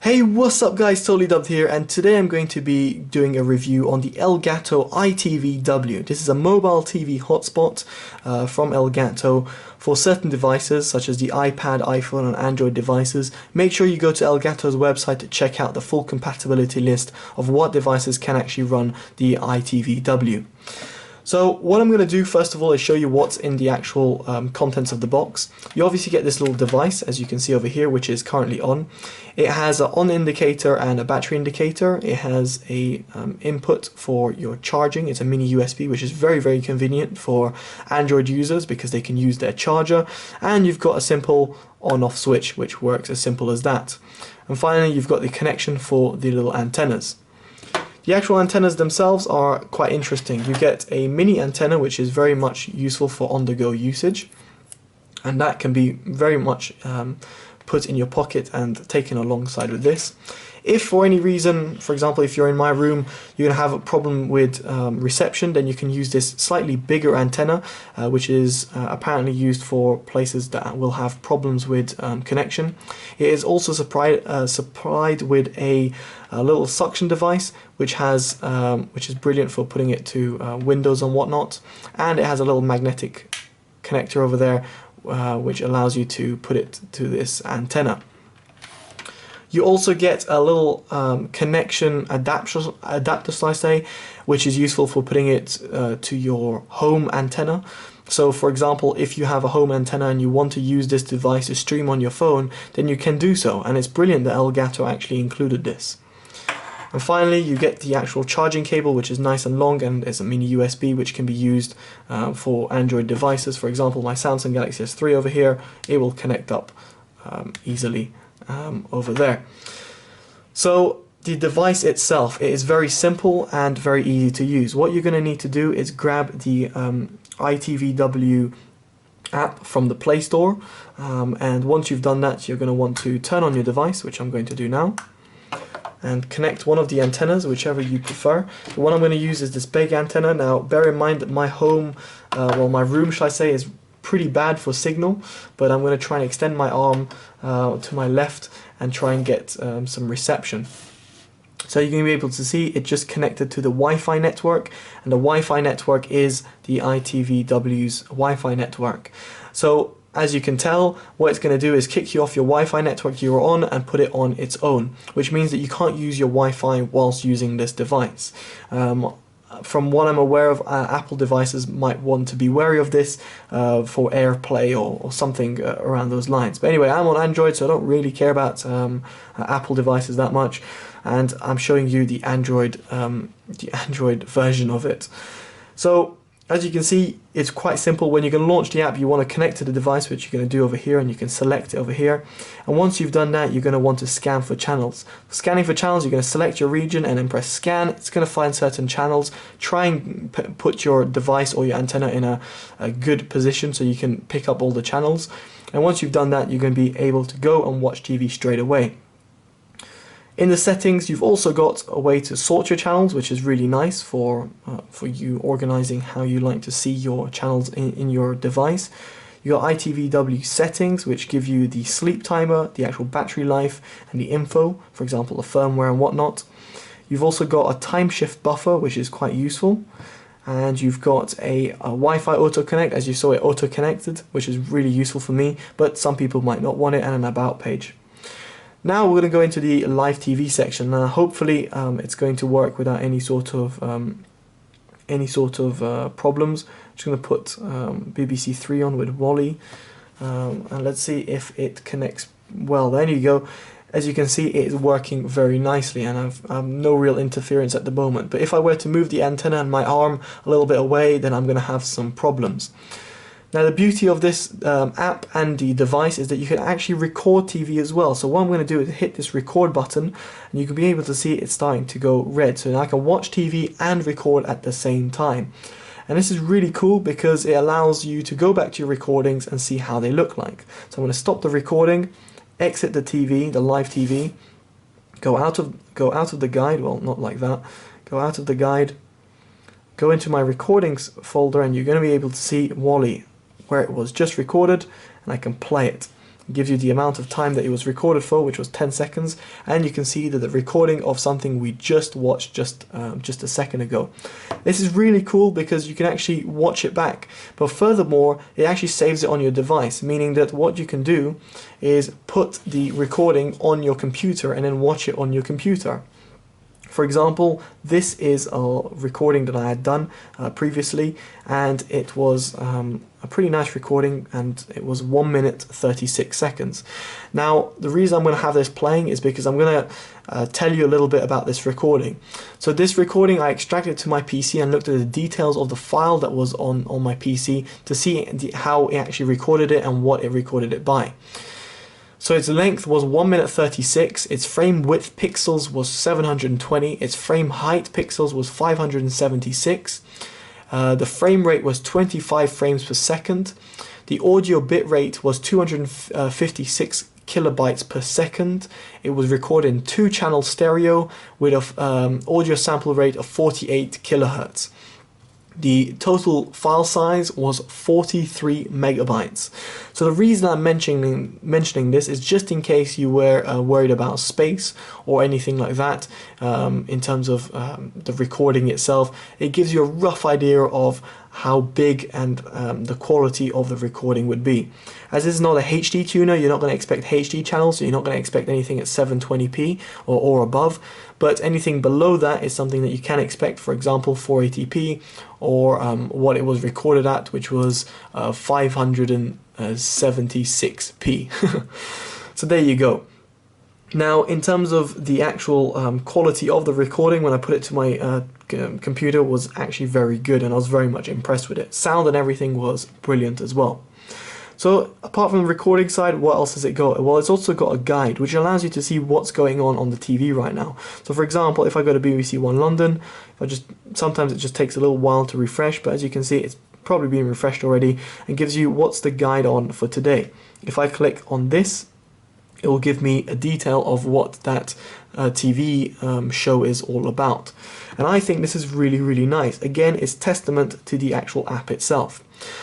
Hey, what's up guys, TotallyDubbed here, and today I'm going to be doing a review on the Elgato EyeTV W. This is a mobile TV hotspot from Elgato for certain devices such as the iPad, iPhone and Android devices. Make sure you go to Elgato's website to check out the full compatibility list of what devices can actually run the EyeTV W. So what I'm going to do first of all is show you what's in the actual contents of the box. You obviously get this little device, as you can see over here, which is currently on. It has an on indicator and a battery indicator. It has a input for your charging. It's a mini USB, which is very convenient for Android users because they can use their charger. And you've got a simple on-off switch, which works as simple as that. And finally, you've got the connection for the little antennas. The actual antennas themselves are quite interesting. You get a mini antenna, which is very much useful for on-the-go usage, and that can be very much put in your pocket and taken alongside with this. If for any reason, for example, if you're in my room, you're going to have a problem with reception, then you can use this slightly bigger antenna, which is apparently used for places that will have problems with connection. It is also supplied with a little suction device, which is brilliant for putting it to windows and whatnot, and it has a little magnetic connector over there, which allows you to put it to this antenna. You also get a little connection adapter, shall I say, which is useful for putting it to your home antenna. So for example, if you have a home antenna and you want to use this device to stream on your phone, then you can do so, and it's brilliant that Elgato actually included this. And finally, you get the actual charging cable, which is nice and long, and it's a mini USB which can be used for Android devices. For example, my Samsung Galaxy S3 over here, it will connect up easily over there. So the device itself, it is very simple and very easy to use. What you're going to need to do is grab the EyeTV W app from the Play Store, and once you've done that, you're going to want to turn on your device, which I'm going to do now, and connect one of the antennas, whichever you prefer. The one I'm going to use is this big antenna. Now bear in mind that my home, my room shall I say, is pretty bad for signal, but I'm going to try and extend my arm to my left and try and get some reception. So you're going to be able to see it just connected to the Wi-Fi network, and the Wi-Fi network is the EyeTVW's Wi-Fi network. So as you can tell, what it's going to do is kick you off your Wi-Fi network you're on and put it on its own, which means that you can't use your Wi-Fi whilst using this device. From what I'm aware of, Apple devices might want to be wary of this for AirPlay or something around those lines. But anyway, I'm on Android, so I don't really care about Apple devices that much, and I'm showing you the Android version of it. So as you can see, it's quite simple. When you're going to launch the app, you want to connect to the device, which you're going to do over here, and you can select it over here. And once you've done that, you're going to want to scan for channels. Scanning for channels, you're going to select your region and then press scan. It's going to find certain channels. Try and put your device or your antenna in a good position so you can pick up all the channels. And once you've done that, you're going to be able to go and watch TV straight away. In the settings, you've also got a way to sort your channels, which is really nice for you organizing how you like to see your channels in your device. You got EyeTVW settings, which give you the sleep timer, the actual battery life, and the info, for example, the firmware and whatnot. You've also got a time shift buffer, which is quite useful. And you've got a Wi-Fi auto connect, as you saw it auto connected, which is really useful for me, but some people might not want it, and an about page. Now we're going to go into the live TV section. Now hopefully it's going to work without any sort of problems. I'm just going to put BBC Three on with Wally, and let's see if it connects well. There you go. As you can see, it is working very nicely, and I've no real interference at the moment. But if I were to move the antenna and my arm a little bit away, then I'm going to have some problems. Now the beauty of this app and the device is that you can actually record TV as well. So what I'm going to do is hit this record button, and you can be able to see it starting to go red. So now I can watch TV and record at the same time. And this is really cool because it allows you to go back to your recordings and see how they look like. So I'm going to stop the recording, exit the TV, the live TV, go out of the guide, well not like that, go out of the guide, go into my recordings folder, and you're going to be able to see Wally, where it was just recorded, and I can play it. It gives you the amount of time that it was recorded for, which was 10 seconds, and you can see that the recording of something we just watched just a second ago. This is really cool because you can actually watch it back, but furthermore, it actually saves it on your device, meaning that what you can do is put the recording on your computer and then watch it on your computer. For example, this is a recording that I had done previously, and it was a pretty nice recording, and it was 1 minute 36 seconds. Now, the reason I'm going to have this playing is because I'm going to tell you a little bit about this recording. So this recording, I extracted to my PC and looked at the details of the file that was on my PC to see how it actually recorded it and what it recorded it by. So its length was 1 minute 36, its frame width pixels was 720, its frame height pixels was 576, the frame rate was 25 frames per second, the audio bit rate was 256 kilobytes per second, it was recorded in 2-channel stereo with an audio sample rate of 48 kilohertz. The total file size was 43 megabytes. So the reason I'm mentioning this is just in case you were worried about space or anything like that in terms of the recording itself. It gives you a rough idea of how big and the quality of the recording would be. As this is not a HD tuner, you're not going to expect HD channels, so you're not going to expect anything at 720p or above, but anything below that is something that you can expect, for example 480p or what it was recorded at, which was 576p. So there you go. Now, in terms of the actual quality of the recording, when I put it to my computer, was actually very good, and I was very much impressed with it. Sound and everything was brilliant as well. So apart from the recording side, what else has it got? Well, it's also got a guide which allows you to see what's going on the TV right now. So for example, if I go to BBC One London, sometimes it just takes a little while to refresh, but as you can see, it's probably been refreshed already and gives you what's the guide on for today. If I click on this, it will give me a detail of what that TV show is all about. And I think this is really, really nice. Again, it's testament to the actual app itself.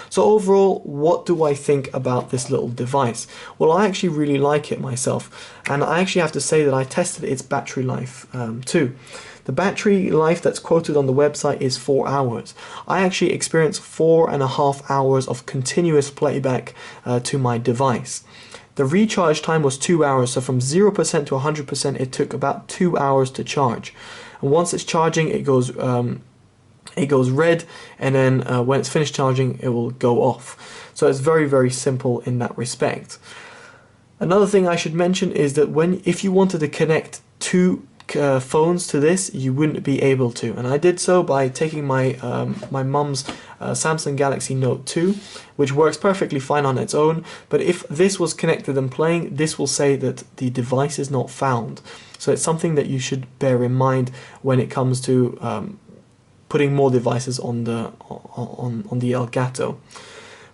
So overall, what do I think about this little device? Well, I actually really like it myself, and I actually have to say that I tested its battery life too. The battery life that's quoted on the website is 4 hours. I actually experienced 4.5 hours of continuous playback to my device. The recharge time was 2 hours, so from 0% to 100% it took about 2 hours to charge. And once it's charging, it goes red, and then when it's finished charging, it will go off. So it's very, very simple in that respect. Another thing I should mention is that if you wanted to connect two phones to this, you wouldn't be able to, and I did so by taking my my mum's Samsung Galaxy Note 2, which works perfectly fine on its own, but if this was connected and playing, this will say that the device is not found. So it's something that you should bear in mind when it comes to putting more devices on the Elgato.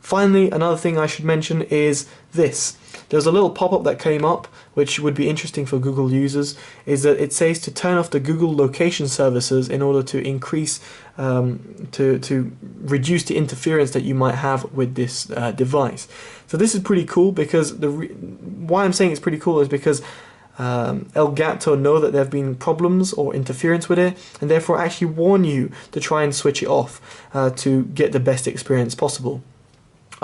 Finally, another thing I should mention is this. There's a little pop-up that came up, which would be interesting for Google users, is that it says to turn off the Google location services in order to increase, to reduce the interference that you might have with this device. So this is pretty cool, because why I'm saying it's pretty cool is because Elgato know that there have been problems or interference with it, and therefore actually warn you to try and switch it off to get the best experience possible.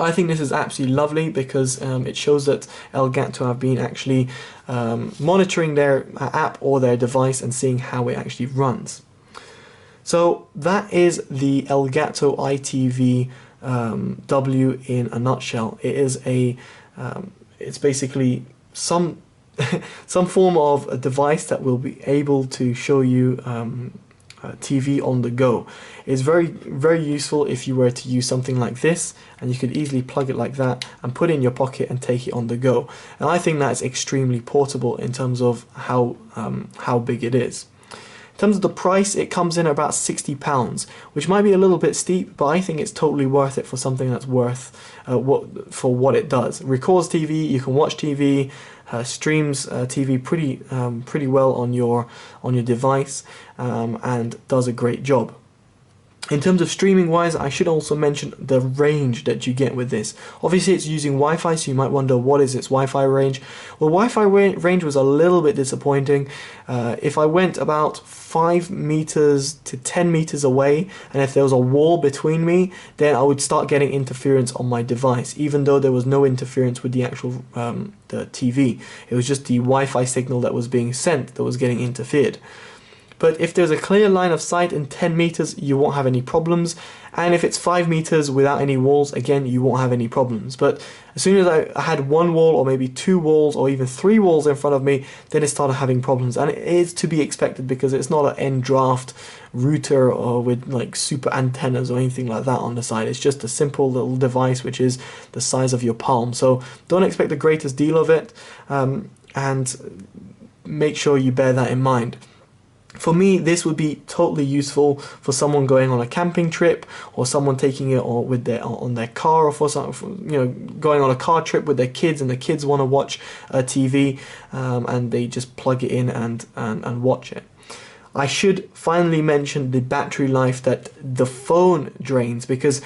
I think this is absolutely lovely, because it shows that Elgato have been actually monitoring their app or their device and seeing how it actually runs. So that is the Elgato EyeTV W in a nutshell. It is it's basically some form of a device that will be able to show you TV on the go. It's very, very useful if you were to use something like this, and you could easily plug it like that and put it in your pocket and take it on the go. And I think that's extremely portable in terms of how big it is. In terms of the price, it comes in at about £60, which might be a little bit steep, but I think it's totally worth it for something that's worth for what it does. It records TV, you can watch TV, streams TV pretty well on your device, and does a great job. In terms of streaming wise, I should also mention the range that you get with this. Obviously it's using Wi-Fi, so you might wonder what is its Wi-Fi range. Well, Wi-Fi range was a little bit disappointing. If I went about 5 meters to 10 meters away, and if there was a wall between me, then I would start getting interference on my device, even though there was no interference with the actual the TV. It was just the Wi-Fi signal that was being sent that was getting interfered. But if there's a clear line of sight in 10 meters, you won't have any problems. And if it's 5 meters without any walls, again, you won't have any problems. But as soon as I had 1 wall or maybe 2 walls or even 3 walls in front of me, then it started having problems. And it is to be expected because it's not an end draft router or with like super antennas or anything like that on the side. It's just a simple little device which is the size of your palm. So don't expect the greatest deal of it, and make sure you bear that in mind. For me, this would be totally useful for someone going on a camping trip, or someone taking it with on their car, or for some, going on a car trip with their kids, and the kids want to watch a TV, and they just plug it in and watch it. I should finally mention the battery life that the phone drains, because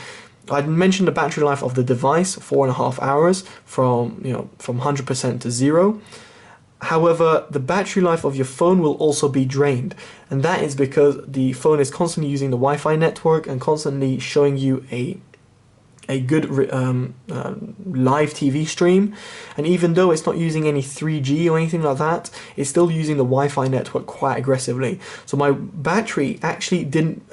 I mentioned the battery life of the device, 4.5 hours from 100% to 0. However, the battery life of your phone will also be drained, and that is because the phone is constantly using the Wi-Fi network and constantly showing you a good live TV stream. And even though it's not using any 3G or anything like that, it's still using the Wi-Fi network quite aggressively. So my battery actually didn't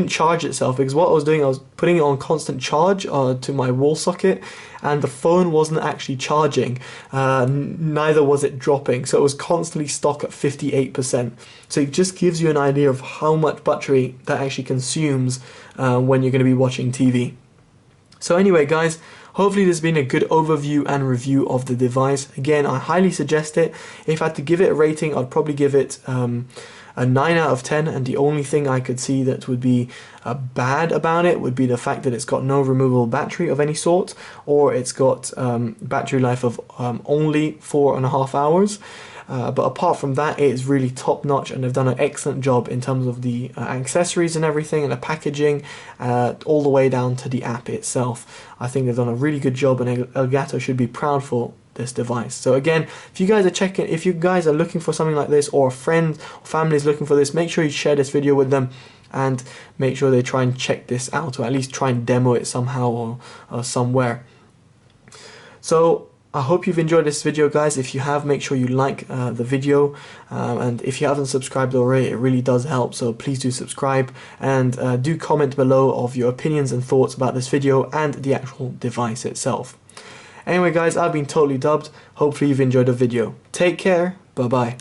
charge itself, because what I was doing, I was putting it on constant charge to my wall socket, and the phone wasn't actually charging, neither was it dropping, so it was constantly stuck at 58%. So it just gives you an idea of how much battery that actually consumes when you're going to be watching TV. So anyway guys, hopefully this has been a good overview and review of the device. Again, I highly suggest it. If I had to give it a rating, I'd probably give it a 9 out of 10, and the only thing I could see that would be bad about it would be the fact that it's got no removable battery of any sort, or it's got battery life of only 4.5 hours. But apart from that, it is really top notch, and they've done an excellent job in terms of the accessories and everything, and the packaging, all the way down to the app itself. I think they've done a really good job, and Elgato should be proud for this device. So again, if you guys are looking for something like this, or a friend or family is looking for this, make sure you share this video with them, and make sure they try and check this out, or at least try and demo it somehow or somewhere. So I hope you've enjoyed this video, guys. If you have, make sure you like the video, and if you haven't subscribed already, it really does help, so please do subscribe, and do comment below of your opinions and thoughts about this video and the actual device itself. Anyway guys, I've been Totally Dubbed. Hopefully you've enjoyed the video. Take care. Bye bye.